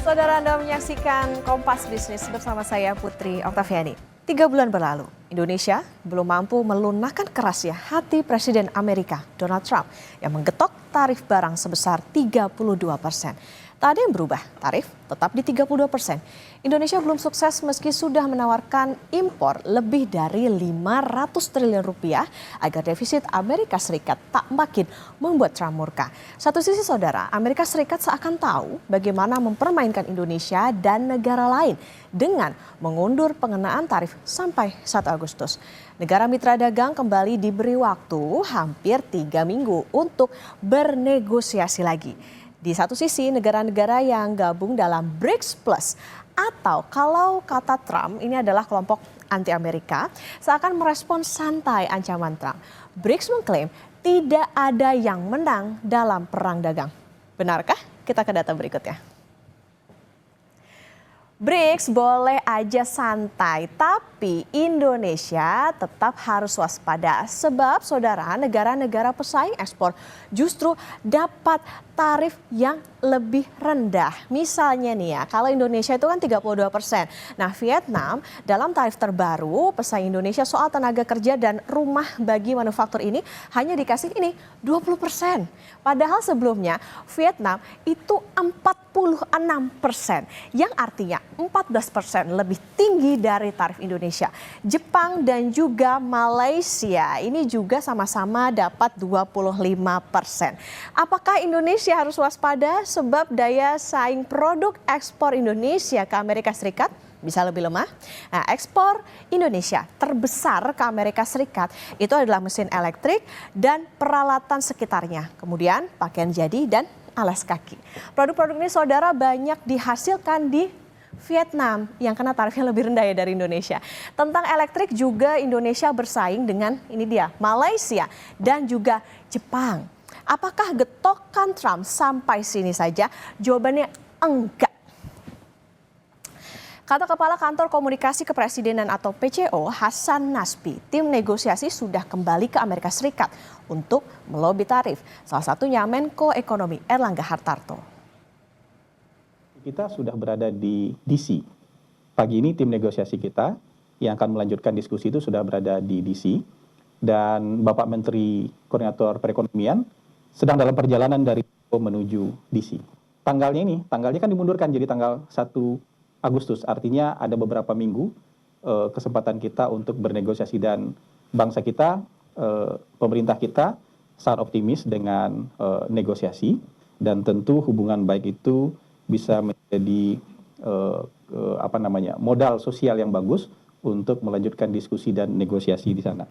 Saudara, Anda menyaksikan Kompas Bisnis bersama saya Putri Oktaviani. 3 bulan berlalu, Indonesia belum mampu melunakkan kerasnya hati Presiden Amerika Donald Trump yang menggetok tarif barang sebesar 32%. Tak ada yang berubah, tarif tetap di 32%. Indonesia belum sukses meski sudah menawarkan impor lebih dari 500 triliun rupiah agar defisit Amerika Serikat tak makin membuat Trump murka. Satu sisi saudara, Amerika Serikat seakan tahu bagaimana mempermainkan Indonesia dan negara lain dengan mengundur pengenaan tarif sampai 1 Agustus. Negara mitra dagang kembali diberi waktu hampir 3 minggu untuk bernegosiasi lagi. Di satu sisi, negara-negara yang gabung dalam BRICS Plus atau kalau kata Trump ini adalah kelompok anti-Amerika seakan merespons santai ancaman Trump. BRICS mengklaim tidak ada yang menang dalam perang dagang. Benarkah? Kita ke data berikutnya. BRICS boleh aja santai, tapi Indonesia tetap harus waspada. Sebab saudara, negara-negara pesaing ekspor justru dapat tarif yang lebih rendah. Misalnya nih ya, kalau Indonesia itu kan 32%. Nah, Vietnam dalam tarif terbaru pesaing Indonesia soal tenaga kerja dan rumah bagi manufaktur ini hanya dikasih ini 20%. Padahal sebelumnya Vietnam itu 46%, yang artinya 14% lebih tinggi dari tarif Indonesia. Jepang dan juga Malaysia ini juga sama-sama dapat 25%. Apakah Indonesia harus waspada sebab daya saing produk ekspor Indonesia ke Amerika Serikat bisa lebih lemah? Nah, ekspor Indonesia terbesar ke Amerika Serikat itu adalah mesin elektrik dan peralatan sekitarnya. Kemudian pakaian jadi dan alas kaki. Produk-produk ini saudara banyak dihasilkan di Vietnam yang kena tarifnya lebih rendah ya dari Indonesia. Tentang elektrik juga Indonesia bersaing dengan ini dia Malaysia dan juga Jepang. Apakah getokan Trump sampai sini saja? Jawabannya enggak. Kata Kepala Kantor Komunikasi Kepresidenan atau PCO, Hasan Nasbi, tim negosiasi sudah kembali ke Amerika Serikat untuk melobi tarif. Salah satunya Menko Ekonomi Erlangga Hartarto. Kita sudah berada di DC. Pagi ini tim negosiasi kita yang akan melanjutkan diskusi itu sudah berada di DC. Dan Bapak Menteri Koordinator Perekonomian sedang dalam perjalanan dari menuju DC. Tanggalnya kan dimundurkan jadi tanggal 1 Agustus. Artinya ada beberapa minggu kesempatan kita untuk bernegosiasi dan bangsa kita, pemerintah kita sangat optimis dengan negosiasi dan tentu hubungan baik itu bisa menjadi modal sosial yang bagus untuk melanjutkan diskusi dan negosiasi di sana.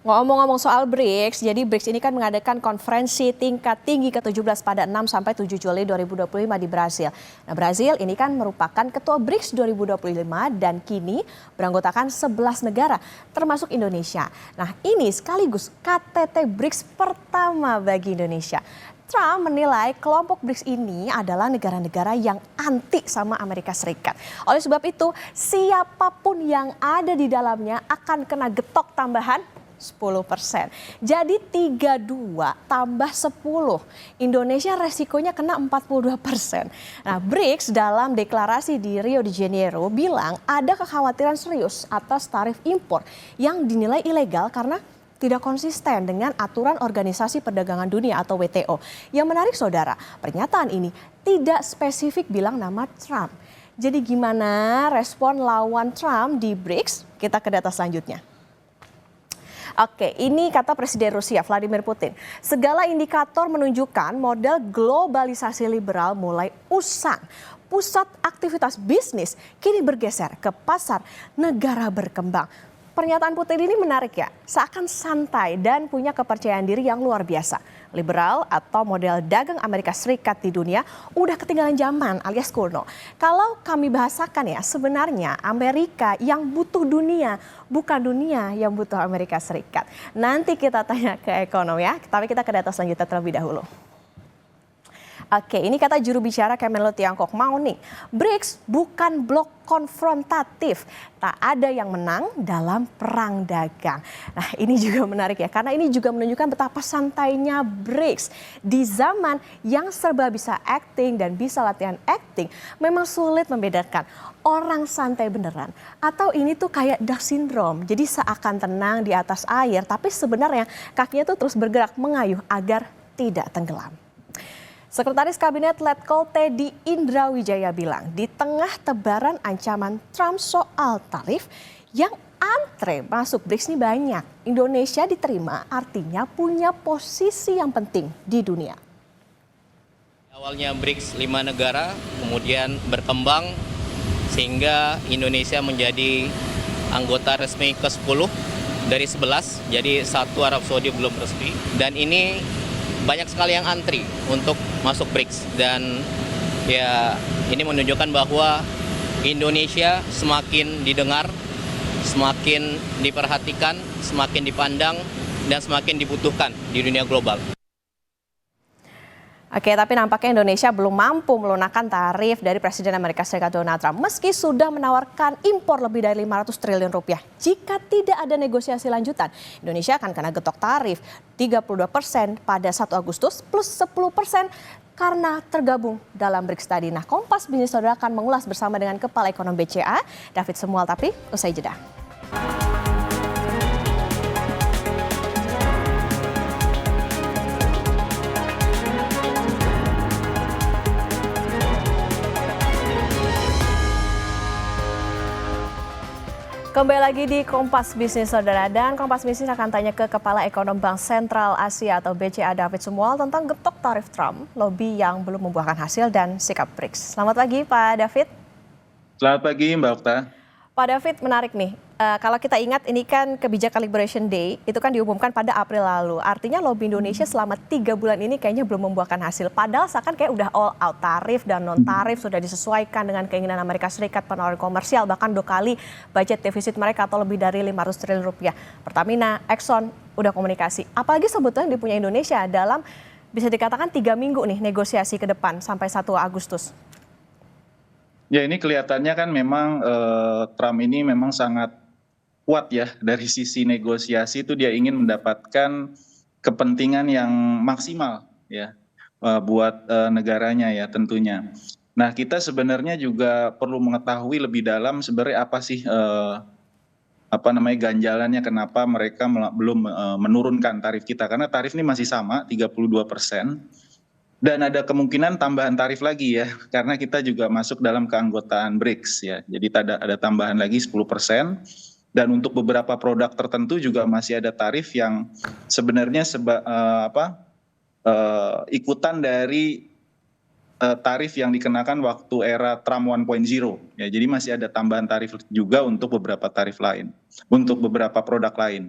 Ngomong-ngomong soal BRICS, jadi BRICS ini kan mengadakan konferensi tingkat tinggi ke-17 pada 6 sampai 7 Juli 2025 di Brasil. Nah, Brasil ini kan merupakan ketua BRICS 2025 dan kini beranggotakan 11 negara termasuk Indonesia. Nah, ini sekaligus KTT BRICS pertama bagi Indonesia. Trump menilai kelompok BRICS ini adalah negara-negara yang anti sama Amerika Serikat. Oleh sebab itu, siapapun yang ada di dalamnya akan kena getok tambahan 10%. Jadi 32 tambah 10. Indonesia resikonya kena 42%. Nah, BRICS dalam deklarasi di Rio de Janeiro bilang ada kekhawatiran serius atas tarif impor yang dinilai ilegal karena tidak konsisten dengan aturan Organisasi Perdagangan Dunia atau WTO. Yang menarik saudara, pernyataan ini tidak spesifik bilang nama Trump. Jadi gimana respon lawan Trump di BRICS? Kita ke data selanjutnya. Oke, ini kata Presiden Rusia Vladimir Putin. Segala indikator menunjukkan model globalisasi liberal mulai usang. Pusat aktivitas bisnis kini bergeser ke pasar negara berkembang. Pernyataan Putin ini menarik ya, seakan santai dan punya kepercayaan diri yang luar biasa. Liberal atau model dagang Amerika Serikat di dunia udah ketinggalan zaman alias kuno. Kalau kami bahasakan ya, sebenarnya Amerika yang butuh dunia, bukan dunia yang butuh Amerika Serikat. Nanti kita tanya ke ekonom ya, tapi kita ke data selanjutnya terlebih dahulu. Oke, ini kata juru bicara Kemenlu Tiongkok mau nih, BRICS bukan blok konfrontatif, tak ada yang menang dalam perang dagang. Nah ini juga menarik ya, karena ini juga menunjukkan betapa santainya BRICS. Di zaman yang serba bisa acting dan bisa latihan acting, memang sulit membedakan orang santai beneran atau ini tuh kayak duck syndrome. Jadi seakan tenang di atas air, tapi sebenarnya kakinya tuh terus bergerak mengayuh agar tidak tenggelam. Sekretaris Kabinet Letkol Teddy Indra Wijaya bilang di tengah tebaran ancaman Trump soal tarif yang antre masuk BRICS ini banyak. Indonesia diterima artinya punya posisi yang penting di dunia. Awalnya BRICS 5 negara, kemudian berkembang sehingga Indonesia menjadi anggota resmi ke-10 dari 11, jadi satu Arab Saudi belum resmi. Dan ini banyak sekali yang antri untuk masuk BRICS dan ya ini menunjukkan bahwa Indonesia semakin didengar, semakin diperhatikan, semakin dipandang dan semakin dibutuhkan di dunia global. Oke, tapi nampaknya Indonesia belum mampu melunakkan tarif dari Presiden Amerika Serikat Donald Trump meski sudah menawarkan impor lebih dari 500 triliun rupiah. Jika tidak ada negosiasi lanjutan, Indonesia akan kena getok tarif 32% pada 1 Agustus plus 10% karena tergabung dalam BRICS tadi. Nah, Kompas Bisnis Saudara akan mengulas bersama dengan Kepala Ekonomi BCA, David Semual, tapi usai jeda. Kembali lagi di Kompas Bisnis Saudara, dan Kompas Bisnis akan tanya ke Kepala Ekonom Bank Sentral Asia atau BCA David Semual tentang getok tarif Trump, lobby yang belum membuahkan hasil dan sikap BRICS. Selamat pagi Pak David. Selamat pagi Mbak Okta. Pak David, menarik nih. Kalau kita ingat ini kan kebijakan Liberation Day itu kan diumumkan pada April lalu. Artinya lobby Indonesia selama 3 bulan ini kayaknya belum membuahkan hasil. Padahal seakan kayak udah all out, tarif dan non tarif sudah disesuaikan dengan keinginan Amerika Serikat, penawaran komersial, bahkan 2 kali budget defisit mereka atau lebih dari 500 triliun rupiah. Pertamina, Exxon udah komunikasi. Apalagi sebetulnya yang dipunya Indonesia dalam bisa dikatakan 3 minggu nih negosiasi ke depan sampai 1 Agustus. Ya ini kelihatannya kan memang Trump ini memang sangat kuat ya dari sisi negosiasi itu dia ingin mendapatkan kepentingan yang maksimal ya buat negaranya ya tentunya. Nah kita sebenarnya juga perlu mengetahui lebih dalam sebenarnya apa sih ganjalannya kenapa mereka belum menurunkan tarif kita, karena tarif ini masih sama 32%. Dan ada kemungkinan tambahan tarif lagi ya, karena kita juga masuk dalam keanggotaan BRICS ya. Jadi ada tambahan lagi 10%. Dan untuk beberapa produk tertentu juga masih ada tarif yang sebenarnya ikutan dari tarif yang dikenakan waktu era Trump 1.0 ya. Jadi masih ada tambahan tarif juga untuk beberapa tarif lain, untuk beberapa produk lain.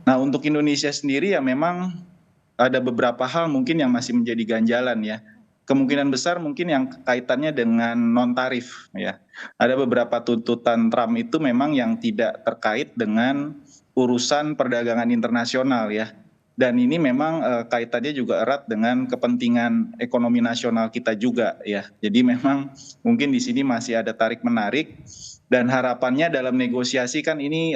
Nah untuk Indonesia sendiri ya memang ada beberapa hal mungkin yang masih menjadi ganjalan ya. Kemungkinan besar mungkin yang kaitannya dengan non tarif ya. Ada beberapa tuntutan Trump itu memang yang tidak terkait dengan urusan perdagangan internasional ya. Dan ini memang kaitannya juga erat dengan kepentingan ekonomi nasional kita juga ya. Jadi memang mungkin di sini masih ada tarik menarik, dan harapannya dalam negosiasi kan ini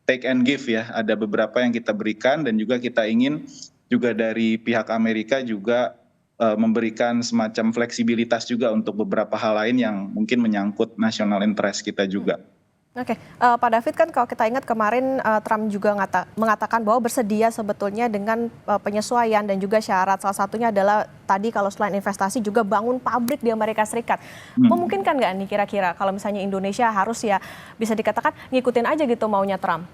take and give ya, ada beberapa yang kita berikan dan juga kita ingin juga dari pihak Amerika juga memberikan semacam fleksibilitas juga untuk beberapa hal lain yang mungkin menyangkut national interest kita juga. Oke, Pak David, kan kalau kita ingat kemarin Trump juga mengatakan bahwa bersedia sebetulnya dengan penyesuaian dan juga syarat, salah satunya adalah tadi kalau selain investasi juga bangun pabrik di Amerika Serikat. Memungkinkan nggak nih kira-kira kalau misalnya Indonesia harus ya bisa dikatakan ngikutin aja gitu maunya Trump?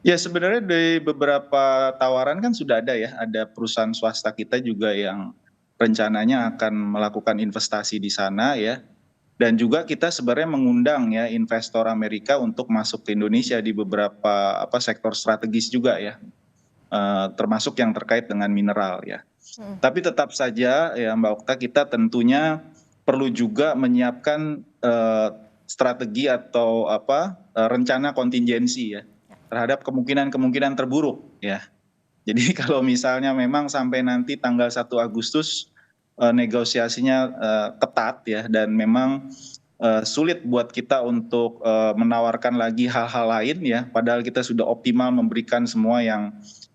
Ya sebenarnya dari beberapa tawaran kan sudah ada ya, ada perusahaan swasta kita juga yang rencananya akan melakukan investasi di sana ya. Dan juga kita sebenarnya mengundang ya investor Amerika untuk masuk ke Indonesia di beberapa sektor strategis juga ya, termasuk yang terkait dengan mineral ya. Tapi tetap saja ya Mbak Okta, kita tentunya perlu juga menyiapkan strategi atau rencana kontingensi ya terhadap kemungkinan terburuk ya. Jadi kalau misalnya memang sampai nanti tanggal 1 Agustus negosiasinya ketat ya, dan memang sulit buat kita untuk menawarkan lagi hal-hal lain ya, padahal kita sudah optimal memberikan semua yang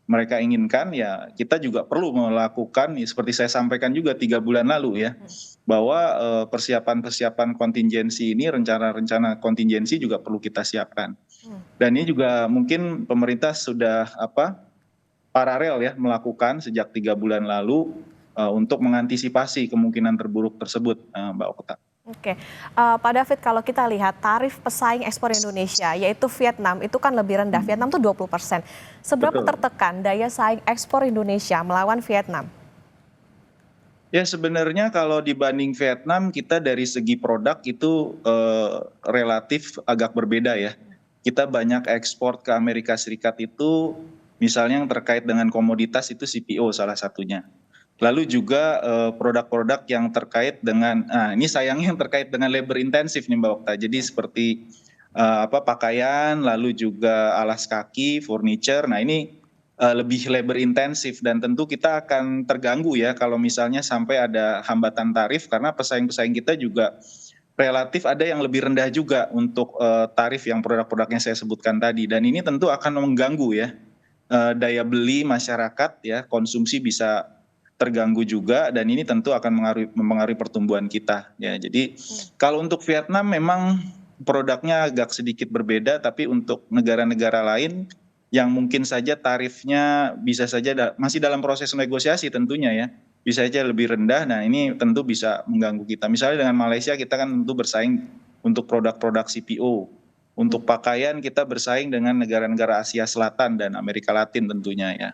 mereka inginkan, ya kita juga perlu melakukan ya, seperti saya sampaikan juga 3 bulan lalu ya, bahwa persiapan-persiapan kontingensi ini, rencana-rencana kontingensi juga perlu kita siapkan. Dan ini juga mungkin pemerintah sudah paralel ya melakukan sejak 3 bulan lalu untuk mengantisipasi kemungkinan terburuk tersebut, Mbak Okta. Oke, Pak David, kalau kita lihat tarif pesaing ekspor Indonesia, yaitu Vietnam, itu kan lebih rendah. Vietnam tuh 20%. Seberapa Betul. tertekan daya saing ekspor Indonesia melawan Vietnam? Ya sebenarnya kalau dibanding Vietnam, kita dari segi produk itu relatif agak berbeda ya. Kita banyak ekspor ke Amerika Serikat itu, misalnya yang terkait dengan komoditas itu CPO salah satunya. Lalu juga produk-produk yang terkait dengan, ini sayangnya yang terkait dengan labor intensif nih Mbak Okta. Jadi seperti pakaian, lalu juga alas kaki, furniture. Nah ini lebih labor intensif, dan tentu kita akan terganggu ya kalau misalnya sampai ada hambatan tarif, karena pesaing-pesaing kita juga relatif ada yang lebih rendah juga untuk tarif yang produk-produk yang saya sebutkan tadi, dan ini tentu akan mengganggu ya daya beli masyarakat ya, konsumsi bisa terganggu juga, dan ini tentu akan mempengaruhi pertumbuhan kita ya. Jadi kalau untuk Vietnam memang produknya agak sedikit berbeda, tapi untuk negara-negara lain yang mungkin saja tarifnya bisa saja masih dalam proses negosiasi tentunya ya, bisa saja lebih rendah. Nah ini tentu bisa mengganggu kita. Misalnya dengan Malaysia kita kan tentu bersaing untuk produk-produk CPO. Untuk pakaian kita bersaing dengan negara-negara Asia Selatan dan Amerika Latin tentunya ya.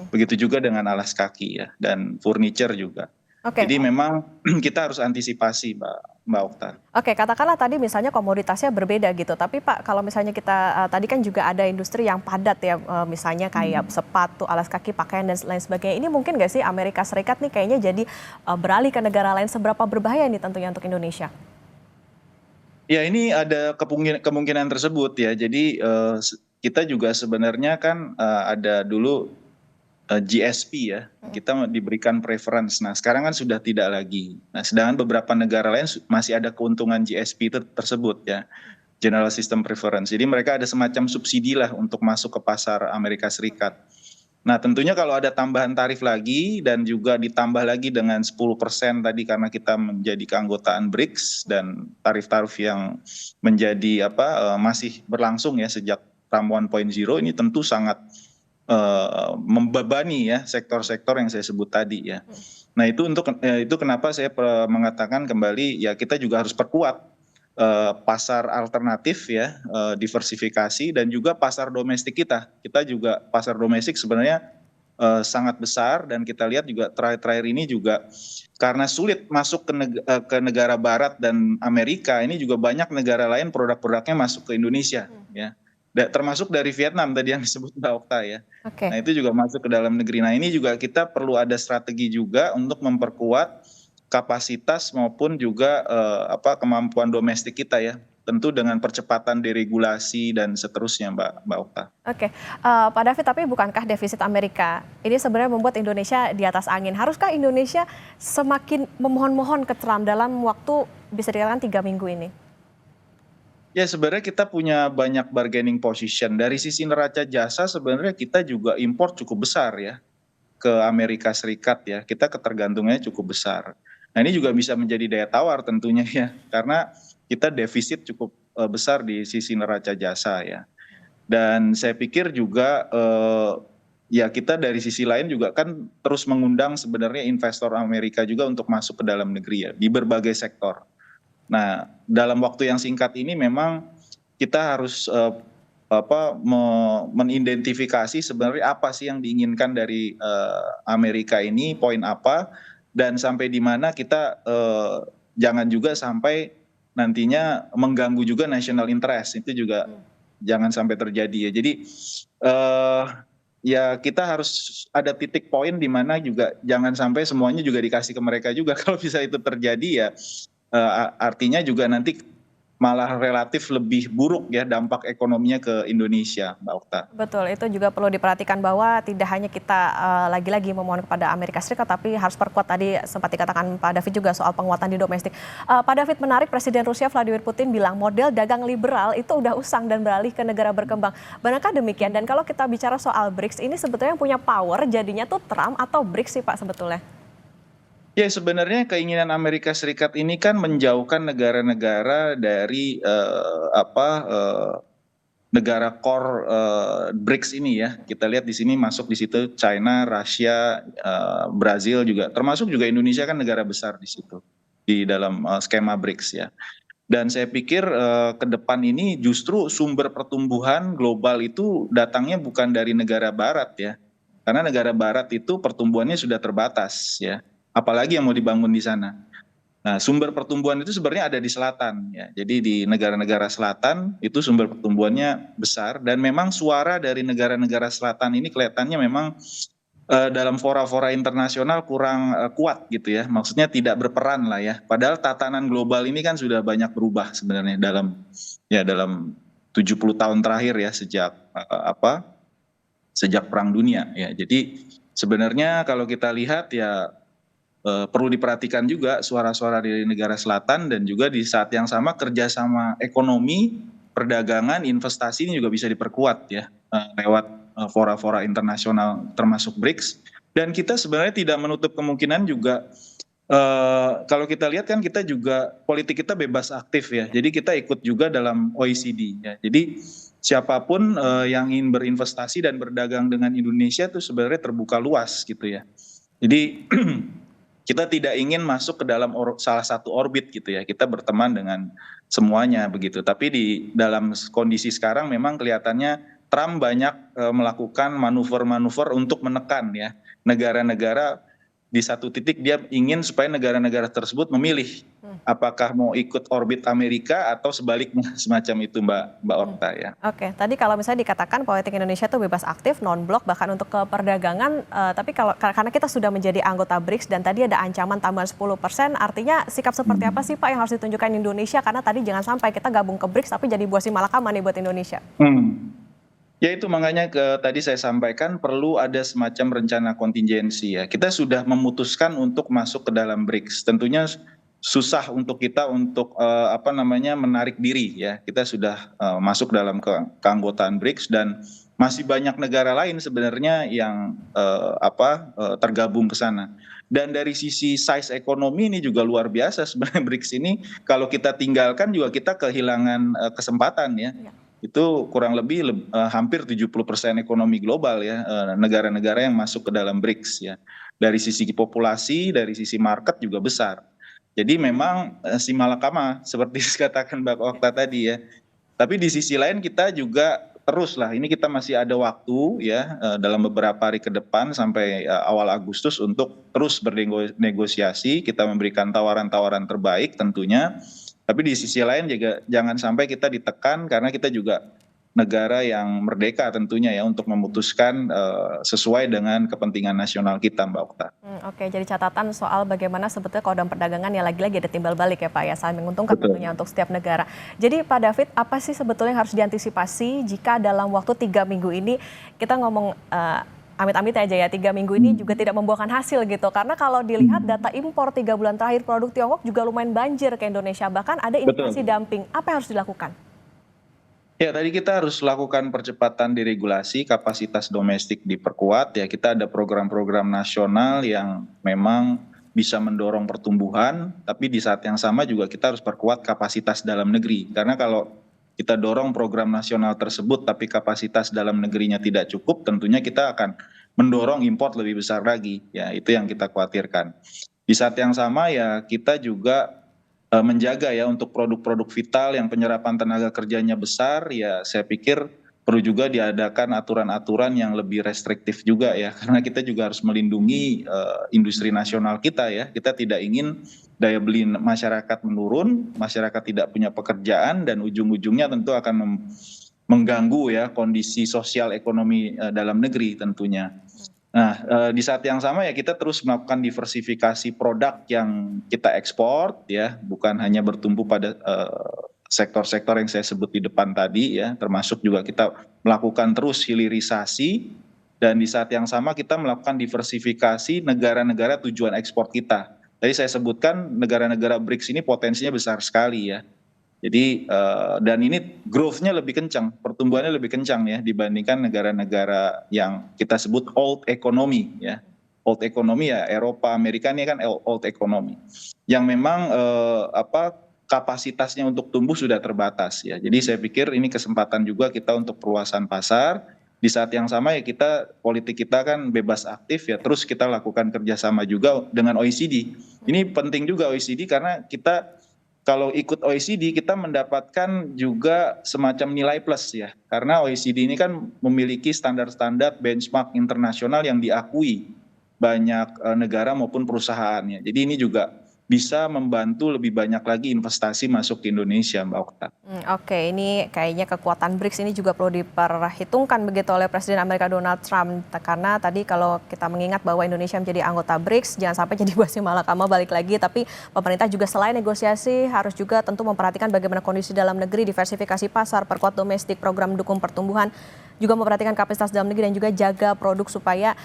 Begitu juga dengan alas kaki ya, dan furniture juga. Oke. Jadi memang kita harus antisipasi Mbak Okta. Oke, katakanlah tadi misalnya komoditasnya berbeda gitu, tapi Pak, kalau misalnya kita tadi kan juga ada industri yang padat ya, misalnya kayak sepatu, alas kaki, pakaian dan lain sebagainya. Ini mungkin nggak sih Amerika Serikat nih kayaknya jadi beralih ke negara lain, seberapa berbahaya nih tentunya untuk Indonesia? Ya ini ada kemungkinan tersebut ya. Jadi kita juga sebenarnya kan ada dulu GSP ya, kita diberikan preference. Nah sekarang kan sudah tidak lagi. Nah sedangkan beberapa negara lain masih ada keuntungan GSP tersebut ya, General System Preference. Jadi mereka ada semacam subsidi lah untuk masuk ke pasar Amerika Serikat. Nah tentunya kalau ada tambahan tarif lagi dan juga ditambah lagi dengan 10% tadi karena kita menjadi keanggotaan BRICS, dan tarif-tarif yang menjadi masih berlangsung ya sejak TRAM 1.0, ini tentu sangat membebani ya sektor-sektor yang saya sebut tadi ya. Nah itu kenapa saya mengatakan kembali ya, kita juga harus perkuat pasar alternatif ya, diversifikasi, dan juga pasar domestik kita. Kita juga pasar domestik sebenarnya sangat besar, dan kita lihat juga terakhir-terakhir ini juga karena sulit masuk ke negara barat dan Amerika, ini juga banyak negara lain produk-produknya masuk ke Indonesia ya. Termasuk dari Vietnam tadi yang disebut Mbak Okta ya. Oke. Nah itu juga masuk ke dalam negeri. Nah ini juga kita perlu ada strategi juga untuk memperkuat kapasitas maupun juga kemampuan domestik kita ya. Tentu dengan percepatan deregulasi dan seterusnya Mbak Okta. Oke, Pak David, tapi bukankah defisit Amerika ini sebenarnya membuat Indonesia di atas angin? Haruskah Indonesia semakin memohon-mohon ke Trump dalam waktu bisa dikatakan 3 minggu ini? Ya sebenarnya kita punya banyak bargaining position. Dari sisi neraca jasa sebenarnya kita juga impor cukup besar ya ke Amerika Serikat ya. Kita ketergantungannya cukup besar. Nah ini juga bisa menjadi daya tawar tentunya ya. Karena kita defisit cukup besar di sisi neraca jasa ya. Dan saya pikir juga ya kita dari sisi lain juga kan terus mengundang sebenarnya investor Amerika juga untuk masuk ke dalam negeri ya, di berbagai sektor. Nah, dalam waktu yang singkat ini memang kita harus menidentifikasi sebenarnya apa sih yang diinginkan dari Amerika ini, poin apa, dan sampai di mana kita jangan juga sampai nantinya mengganggu juga national interest, itu juga jangan sampai terjadi ya. Jadi ya kita harus ada titik poin di mana juga jangan sampai semuanya juga dikasih ke mereka juga. Kalau bisa itu terjadi ya artinya juga nanti malah relatif lebih buruk ya dampak ekonominya ke Indonesia, Mbak Okta. Betul, itu juga perlu diperhatikan bahwa tidak hanya kita lagi-lagi memohon kepada Amerika Serikat, tapi harus perkuat tadi sempat dikatakan Pak David juga soal penguatan di domestik. Pak David, menarik Presiden Rusia Vladimir Putin bilang model dagang liberal itu udah usang dan beralih ke negara berkembang. Benarkah demikian? Dan kalau kita bicara soal BRICS, ini sebetulnya yang punya power jadinya tuh Trump atau BRICS sih Pak sebetulnya? Ya sebenarnya keinginan Amerika Serikat ini kan menjauhkan negara-negara dari negara core BRICS ini ya. Kita lihat di sini masuk di situ China, Rusia, Brazil juga, termasuk juga Indonesia kan negara besar di situ di dalam skema BRICS ya. Dan saya pikir ke depan ini justru sumber pertumbuhan global itu datangnya bukan dari negara barat ya. Karena negara barat itu pertumbuhannya sudah terbatas ya. Apalagi yang mau dibangun di sana. Nah, sumber pertumbuhan itu sebenarnya ada di selatan ya. Jadi di negara-negara selatan itu sumber pertumbuhannya besar dan memang suara dari negara-negara selatan ini kelihatannya memang dalam fora-fora internasional kurang kuat gitu ya. Maksudnya tidak berperan lah ya. Padahal tatanan global ini kan sudah banyak berubah sebenarnya dalam 70 tahun terakhir ya sejak Perang Dunia ya. Jadi sebenarnya kalau kita lihat ya perlu diperhatikan juga suara-suara dari negara selatan dan juga di saat yang sama kerjasama ekonomi, perdagangan, investasi ini juga bisa diperkuat ya lewat fora-fora internasional termasuk BRICS. Dan kita sebenarnya tidak menutup kemungkinan juga kalau kita lihat kan kita juga politik kita bebas aktif ya. Jadi kita ikut juga dalam OECD ya. Jadi siapapun yang ingin berinvestasi dan berdagang dengan Indonesia itu sebenarnya terbuka luas gitu ya. Jadi kita tidak ingin masuk ke dalam salah satu orbit gitu ya. Kita berteman dengan semuanya begitu. Tapi di dalam kondisi sekarang memang kelihatannya Trump banyak melakukan manuver-manuver untuk menekan ya negara-negara. Di satu titik dia ingin supaya negara-negara tersebut memilih apakah mau ikut orbit Amerika atau sebaliknya semacam itu Mbak Okta ya. Oke, tadi kalau misalnya dikatakan politik Indonesia itu bebas aktif, non-blok bahkan untuk ke perdagangan, tapi karena kita sudah menjadi anggota BRICS dan tadi ada ancaman tambahan 10%, artinya sikap seperti apa sih Pak yang harus ditunjukkan Indonesia? Karena tadi jangan sampai kita gabung ke BRICS tapi jadi buah si malakama nih buat Indonesia. Ya itu makanya tadi saya sampaikan perlu ada semacam rencana kontingensi ya. Kita sudah memutuskan untuk masuk ke dalam BRICS. Tentunya susah untuk kita untuk menarik diri ya. Kita sudah masuk dalam keanggotaan BRICS dan masih banyak negara lain sebenarnya yang tergabung ke sana. Dan dari sisi size ekonomi ini juga luar biasa sebenarnya BRICS ini. Kalau kita tinggalkan juga kita kehilangan kesempatan ya. Itu kurang lebih hampir 70% ekonomi global ya, negara-negara yang masuk ke dalam BRICS ya. Dari sisi populasi, dari sisi market juga besar. Jadi memang si malakama seperti dikatakan Mbak Okta tadi ya. Tapi di sisi lain kita juga terus lah, ini kita masih ada waktu ya dalam beberapa hari ke depan sampai awal Agustus untuk terus bernegosiasi, kita memberikan tawaran-tawaran terbaik tentunya. Tapi di sisi lain juga jangan sampai kita ditekan karena kita juga negara yang merdeka tentunya ya untuk memutuskan sesuai dengan kepentingan nasional kita Mbak Okta. Oke, jadi catatan soal bagaimana sebetulnya kodam perdagangan ya lagi-lagi ada timbal balik ya Pak ya, saling menguntungkan tentunya untuk setiap negara. Jadi Pak David, apa sih sebetulnya yang harus diantisipasi jika dalam waktu 3 minggu ini kita ngomong amit-amit aja ya 3 minggu ini juga tidak membuahkan hasil gitu. Karena kalau dilihat data impor 3 bulan terakhir produk Tiongkok juga lumayan banjir ke Indonesia. Bahkan ada indikasi dumping. Apa yang harus dilakukan? Ya tadi kita harus lakukan percepatan diregulasi, kapasitas domestik diperkuat ya. Kita ada program-program nasional yang memang bisa mendorong pertumbuhan. Tapi di saat yang sama juga kita harus perkuat kapasitas dalam negeri. Karena kalau kita dorong program nasional tersebut tapi kapasitas dalam negerinya tidak cukup, tentunya kita akan mendorong import lebih besar lagi ya, itu yang kita khawatirkan. Di saat yang sama ya kita juga menjaga ya untuk produk-produk vital yang penyerapan tenaga kerjanya besar ya, saya pikir perlu juga diadakan aturan-aturan yang lebih restriktif juga ya, karena kita juga harus melindungi industri nasional kita ya. Kita tidak ingin daya beli masyarakat menurun, masyarakat tidak punya pekerjaan dan ujung-ujungnya tentu akan mengganggu ya kondisi sosial ekonomi dalam negeri tentunya. Nah di saat yang sama ya kita terus melakukan diversifikasi produk yang kita ekspor ya, bukan hanya bertumpu pada sektor-sektor yang saya sebut di depan tadi ya, termasuk juga kita melakukan terus hilirisasi dan di saat yang sama kita melakukan diversifikasi negara-negara tujuan ekspor kita. Tadi saya sebutkan negara-negara BRICS ini potensinya besar sekali ya. Jadi dan ini growth-nya lebih kencang, pertumbuhannya lebih kencang ya dibandingkan negara-negara yang kita sebut old economy ya. Old economy ya Eropa, Amerika ini kan old economy. Yang memang kapasitasnya untuk tumbuh sudah terbatas ya. Jadi saya pikir ini kesempatan juga kita untuk perluasan pasar. Di saat yang sama ya politik kita kan bebas aktif ya, terus kita lakukan kerjasama juga dengan OECD. Ini penting juga OECD karena kita kalau ikut OECD kita mendapatkan juga semacam nilai plus ya, karena OECD ini kan memiliki standar-standar benchmark internasional yang diakui banyak negara maupun perusahaannya. Jadi ini juga bisa membantu lebih banyak lagi investasi masuk ke Indonesia, Mbak Okta. Oke, ini kayaknya kekuatan BRICS ini juga perlu diperhitungkan begitu oleh Presiden Amerika Donald Trump. Karena tadi kalau kita mengingat bahwa Indonesia menjadi anggota BRICS, jangan sampai jadi buah si malakama balik lagi. Tapi pemerintah juga selain negosiasi harus juga tentu memperhatikan bagaimana kondisi dalam negeri, diversifikasi pasar, perkuat domestik, program dukung pertumbuhan, juga memperhatikan kapasitas dalam negeri dan juga jaga produk supaya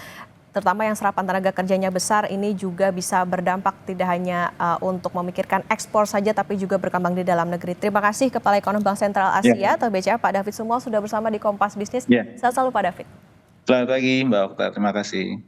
terutama yang serapan tenaga kerjanya besar ini juga bisa berdampak tidak hanya untuk memikirkan ekspor saja tapi juga berkembang di dalam negeri. Terima kasih Kepala Ekonom Bank Sentral Asia atau BCA Pak David Sumual sudah bersama di Kompas Bisnis. Sehat selalu Pak David. Selamat pagi Mbak Okta, terima kasih.